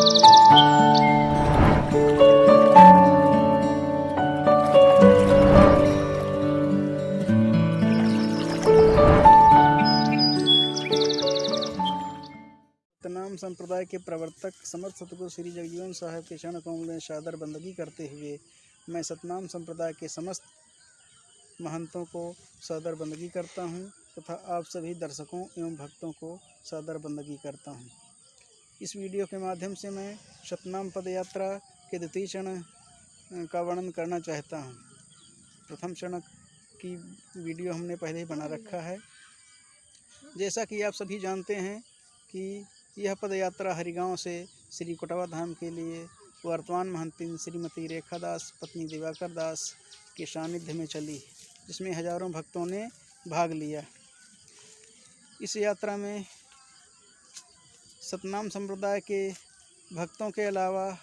सतनाम संप्रदाय के प्रवर्तक समर्थ सतगुरु श्री जगजीवन साहब के चरण कमल में सादर बंदगी करते हुए मैं सतनाम संप्रदाय के समस्त महंतों को सादर बंदगी करता हूं तथा आप सभी दर्शकों एवं भक्तों को सादर बंदगी करता हूं। इस वीडियो के माध्यम से मैं सतनाम पद यात्रा के द्वितीय चरण का वर्णन करना चाहता हूं। प्रथम चरण की वीडियो हमने पहले ही बना रखा है। जैसा कि आप सभी जानते हैं कि यह पद यात्रा हरिगांव से श्री कोटवा धाम के लिए वर्तमान महंतिन श्रीमती रेखा दास पत्नी दिवाकर दास के सानिध्य में चली, जिसमें हजारों भक्तों ने भाग लिया। इस यात्रा में सतनाम संप्रदाय के भक्तों के अलावा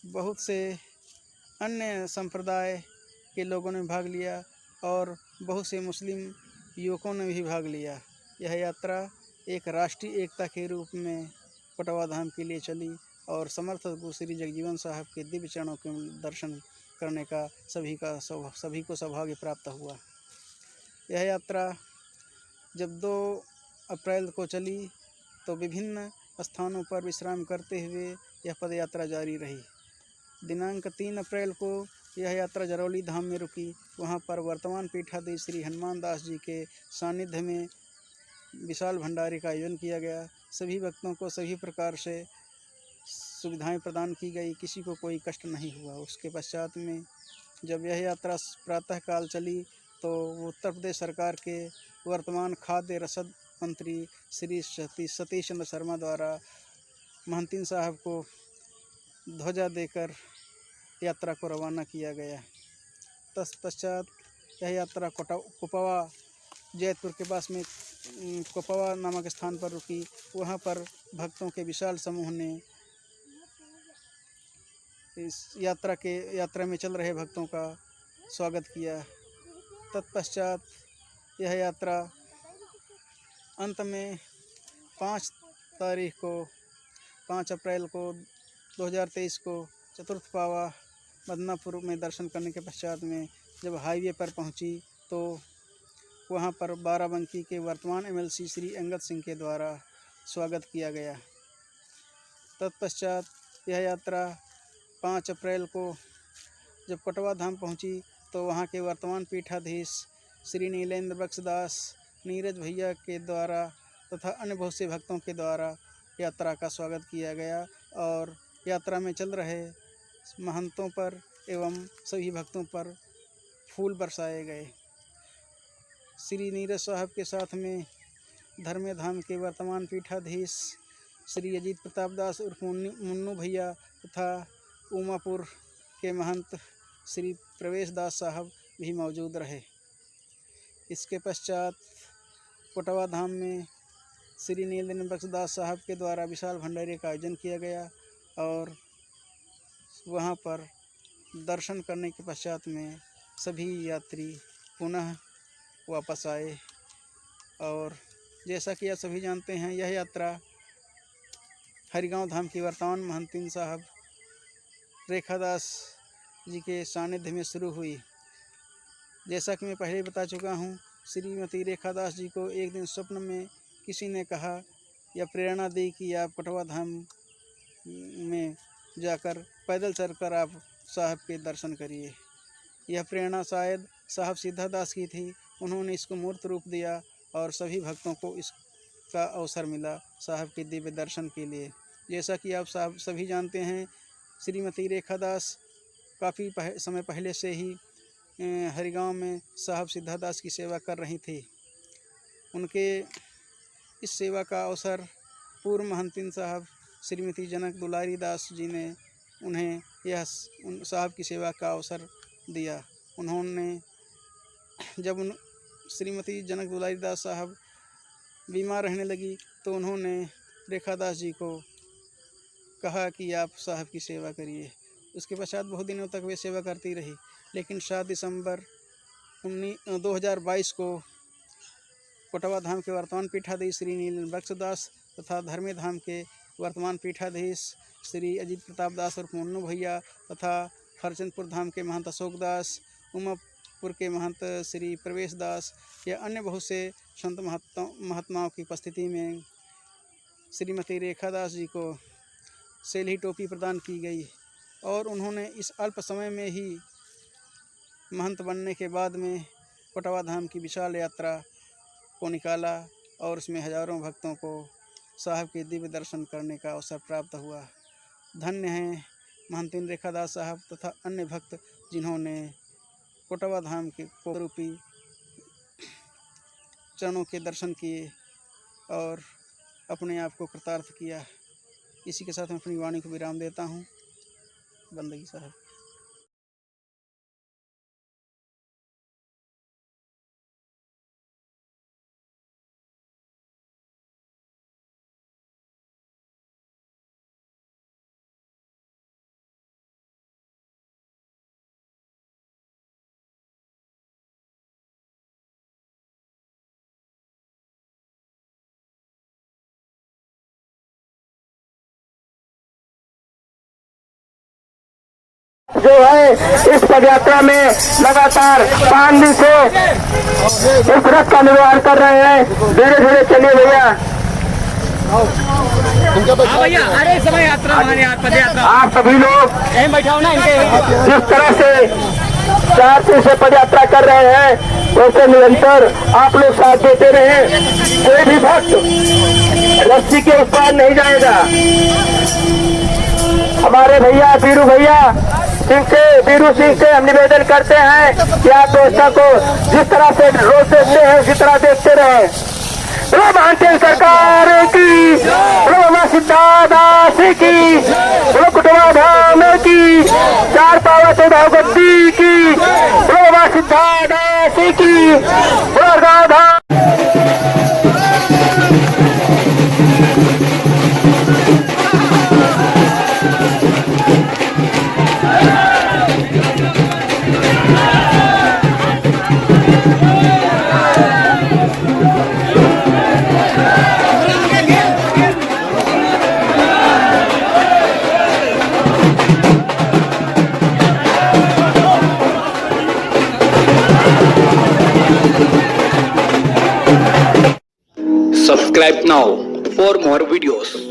बहुत से अन्य संप्रदाय के लोगों ने भाग लिया और बहुत से मुस्लिम युवकों ने भी भाग लिया। यह यात्रा एक राष्ट्रीय एकता के रूप में कोटवा धाम के लिए चली और समर्थ गुरु श्री जगजीवन साहब के दिव्य चरणों के दर्शन करने का सभी को सौभाग्य प्राप्त हुआ। यह यात्रा जब 2 अप्रैल को चली तो विभिन्न स्थानों पर विश्राम करते हुए यह पद यात्रा जारी रही। दिनांक 3 अप्रैल को यह यात्रा जरौली धाम में रुकी। वहां पर वर्तमान पीठाधीश श्री हनुमान दास जी के सानिध्य में विशाल भंडारे का आयोजन किया गया। सभी भक्तों को सभी प्रकार से सुविधाएं प्रदान की गई, किसी को कोई कष्ट नहीं हुआ। उसके पश्चात में जब यह यात्रा प्रातःकाल चली तो उत्तर प्रदेश सरकार के वर्तमान खाद्य रसद मंत्री श्री सतीश चंद्र शर्मा द्वारा महंतिन साहब को ध्वजा देकर यात्रा को रवाना किया गया। तत्पश्चात यह यात्रा कोपवा जैतपुर के पास में कोपवा नामक स्थान पर रुकी। वहां पर भक्तों के विशाल समूह ने इस यात्रा में चल रहे भक्तों का स्वागत किया। तत्पश्चात यह यात्रा अंत में 5 अप्रैल को 2023 को चतुर्थ पावा मदनापुर में दर्शन करने के पश्चात में जब हाईवे पर पहुंची तो वहां पर बाराबंकी के वर्तमान MLC श्री अंगद सिंह के द्वारा स्वागत किया गया। तत्पश्चात यह यात्रा 5 अप्रैल को जब कोटवा धाम पहुंची तो वहां के वर्तमान पीठाधीश श्री नीलेंद्र बख्श दास नीरज भैया के द्वारा तथा अन्य बहुत से भक्तों के द्वारा यात्रा का स्वागत किया गया और यात्रा में चल रहे महंतों पर एवं सभी भक्तों पर फूल बरसाए गए। श्री नीरज साहब के साथ में धर्मे धाम के वर्तमान पीठाधीश श्री अजीत प्रताप दास उर्फ मुन्नू भैया तथा उमापुर के महंत श्री प्रवेश दास साहब भी मौजूद रहे। इसके पश्चात कोटवा धाम में श्री नीलेंद्र बख्श दास साहब के द्वारा विशाल भंडारे का आयोजन किया गया और वहां पर दर्शन करने के पश्चात में सभी यात्री पुनः वापस आए। और जैसा कि आप सभी जानते हैं, यह यात्रा हरिगांव धाम की वर्तमान महंतिन साहब रेखा दास जी के सानिध्य में शुरू हुई। जैसा कि मैं पहले बता चुका हूँ, श्रीमती रेखा दास जी को एक दिन स्वप्न में किसी ने कहा या प्रेरणा दी कि आप कोटवा धाम में जाकर पैदल चलकर आप साहब के दर्शन करिए। यह प्रेरणा शायद साहब सिद्धा दास की थी। उन्होंने इसको मूर्त रूप दिया और सभी भक्तों को इसका अवसर मिला साहब के दिव्य दर्शन के लिए। जैसा कि आप साहब सभी जानते हैं, श्रीमती रेखा दास काफ़ी समय पहले से ही हरिगांव में साहब सिद्धा दास की सेवा कर रही थी। उनके इस सेवा का अवसर पूर्व महंतिन साहब श्रीमती जनक दुलारी दास जी ने उन्हें यह साहब की सेवा का अवसर दिया। उन्होंने जब श्रीमती जनक दुलारी दास साहब बीमार रहने लगी तो उन्होंने रेखा दास जी को कहा कि आप साहब की सेवा करिए। उसके पश्चात बहुत दिनों तक वे सेवा करती रही, लेकिन 7 दिसंबर 2022 को कोटवा धाम के वर्तमान पीठाधीश श्री नीलेंद्र बख्श दास तथा धर्मे धाम के वर्तमान पीठाधीश श्री अजीत प्रताप दास और मुन्नू भैया तथा हरचंदपुर धाम के महंत अशोक दास, उमापुर के महंत श्री प्रवेश दास या अन्य बहुत से संत महात्माओं की उपस्थिति में श्रीमती रेखा दास जी को सेल्ही टोपी प्रदान की गई और उन्होंने इस अल्प समय में ही महंत बनने के बाद में कोटवा धाम की विशाल यात्रा को निकाला और उसमें हजारों भक्तों को साहब के दिव्य दर्शन करने का अवसर प्राप्त हुआ। धन्य हैं महंतीन रेखा दास साहब तथा अन्य भक्त जिन्होंने कोटवा धाम के रूपी चरणों के दर्शन किए और अपने आप को कृतार्थ किया। इसी के साथ मैं अपनी वाणी को विराम देता हूँ। बंदगी साहब। जो है इस पदयात्रा में लगातार 5 दिन से इस रथ का निर्वहन कर रहे हैं। धीरे धीरे चलिए भैया। भैया अरे समय यात्रा पदयात्रा आप सभी लोग बैठाओ ना इनके। जिस तरह से 4 दिन से पदयात्रा कर रहे हैं वैसे निरंतर आप लोग साथ देते रहे। कोई भी भक्त रस्सी के उस पार नहीं जाएगा। हमारे भैया बीरू सिंह से हम निवेदन करते हैं कि आप व्यवस्था को जिस तरह से रोज देखते हैं उसी तरह देखते रहे। महांतीन सरकार की, बाबा सिद्धा दास की, कोटवा धाम की, 4 पावा 14 गद्दी की, बाबा सिद्धा दास की, कोटवा धाम। Subscribe now for more videos.